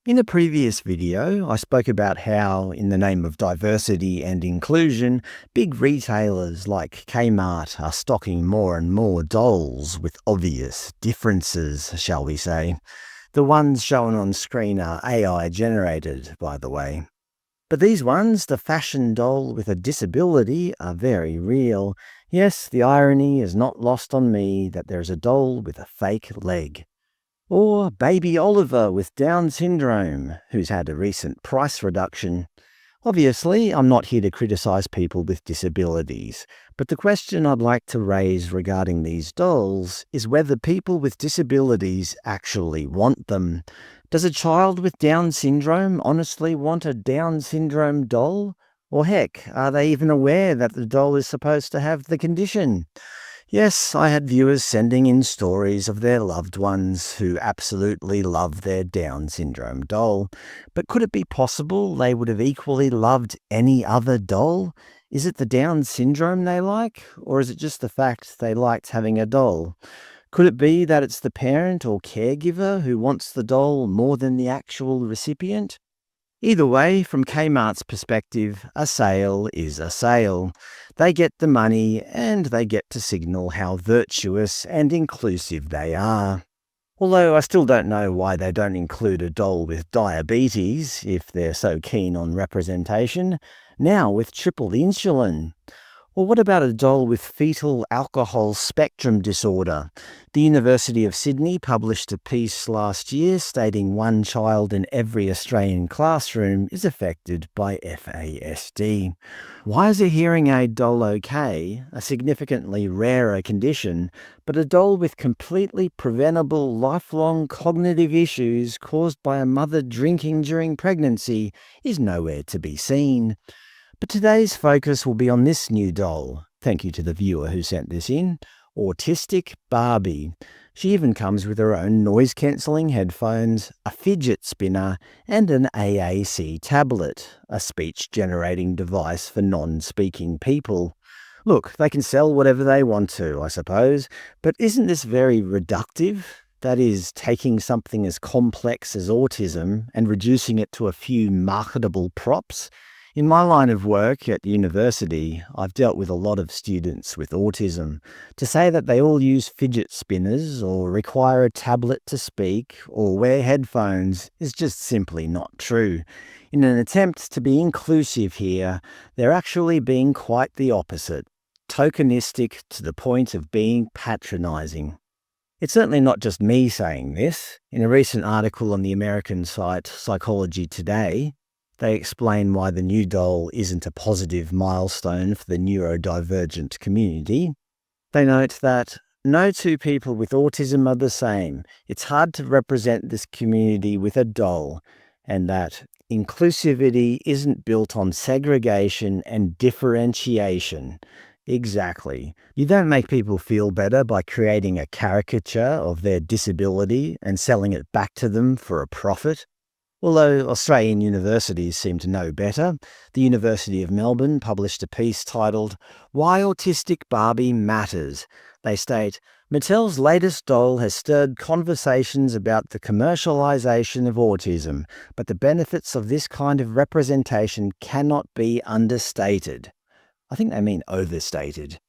In a previous video, I spoke about how, in the name of diversity and inclusion, big retailers like Kmart are stocking more and more dolls with obvious differences, shall we say. The ones shown on screen are AI generated, by the way. But these ones, the fashion doll with a disability, are very real. Yes, the irony is not lost on me that there is a doll with a fake leg. Or baby Oliver with Down syndrome, who's had a recent price reduction. Obviously, I'm not here to criticise people with disabilities, but the question I'd like to raise regarding these dolls is whether people with disabilities actually want them. Does a child with Down syndrome honestly want a Down syndrome doll? Or heck, are they even aware that the doll is supposed to have the condition? Yes, I had viewers sending in stories of their loved ones who absolutely love their Down syndrome doll. But could it be possible they would have equally loved any other doll? Is it the Down syndrome they like, or is it just the fact they liked having a doll? Could it be that it's the parent or caregiver who wants the doll more than the actual recipient? Either way, from Kmart's perspective, a sale is a sale. They get the money and they get to signal how virtuous and inclusive they are. Although I still don't know why they don't include a doll with diabetes if they're so keen on representation, now with triple insulin. Or what about a doll with fetal alcohol spectrum disorder? The University of Sydney published a piece last year stating one child in every Australian classroom is affected by FASD. Why is a hearing aid doll okay, a significantly rarer condition, but a doll with completely preventable lifelong cognitive issues caused by a mother drinking during pregnancy is nowhere to be seen? But today's focus will be on this new doll. Thank you to the viewer who sent this in. Autistic Barbie. She even comes with her own noise-cancelling headphones, a fidget spinner, and an AAC tablet, a speech-generating device for non-speaking people. Look, they can sell whatever they want to, I suppose, but isn't this very reductive? That is, taking something as complex as autism and reducing it to a few marketable props? In my line of work at university, I've dealt with a lot of students with autism. To say that they all use fidget spinners or require a tablet to speak or wear headphones is just simply not true. In an attempt to be inclusive here, they're actually being quite the opposite, tokenistic to the point of being patronising. It's certainly not just me saying this. In a recent article on the American site Psychology Today, they explain why the new doll isn't a positive milestone for the neurodivergent community. They note that no two people with autism are the same. It's hard to represent this community with a doll, and that inclusivity isn't built on segregation and differentiation. Exactly. You don't make people feel better by creating a caricature of their disability and selling it back to them for a profit. Although Australian universities seem to know better, the University of Melbourne published a piece titled "Why Autistic Barbie Matters." They state, Mattel's latest doll has stirred conversations about the commercialization of autism, but the benefits of this kind of representation cannot be understated. I think they mean overstated.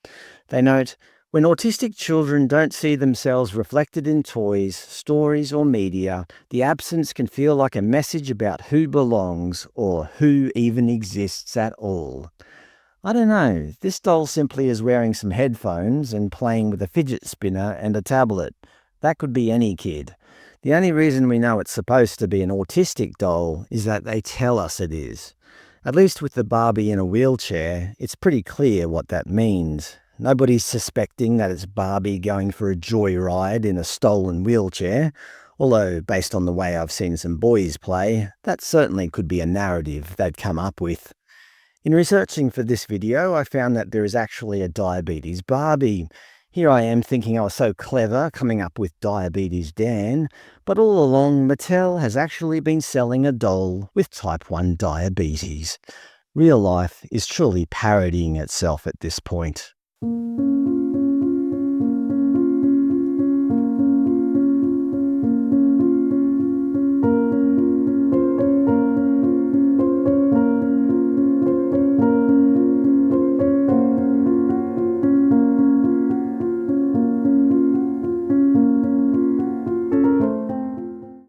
They note, when autistic children don't see themselves reflected in toys, stories, or media, the absence can feel like a message about who belongs or who even exists at all. I don't know, this doll simply is wearing some headphones and playing with a fidget spinner and a tablet. That could be any kid. The only reason we know it's supposed to be an autistic doll is that they tell us it is. At least with the Barbie in a wheelchair, it's pretty clear what that means. Nobody's suspecting that it's Barbie going for a joyride in a stolen wheelchair, although based on the way I've seen some boys play, that certainly could be a narrative they'd come up with. In researching for this video, I found that there is actually a diabetes Barbie. Here I am thinking I was so clever coming up with Diabetes Dan, but all along Mattel has actually been selling a doll with type 1 diabetes. Real life is truly parodying itself at this point.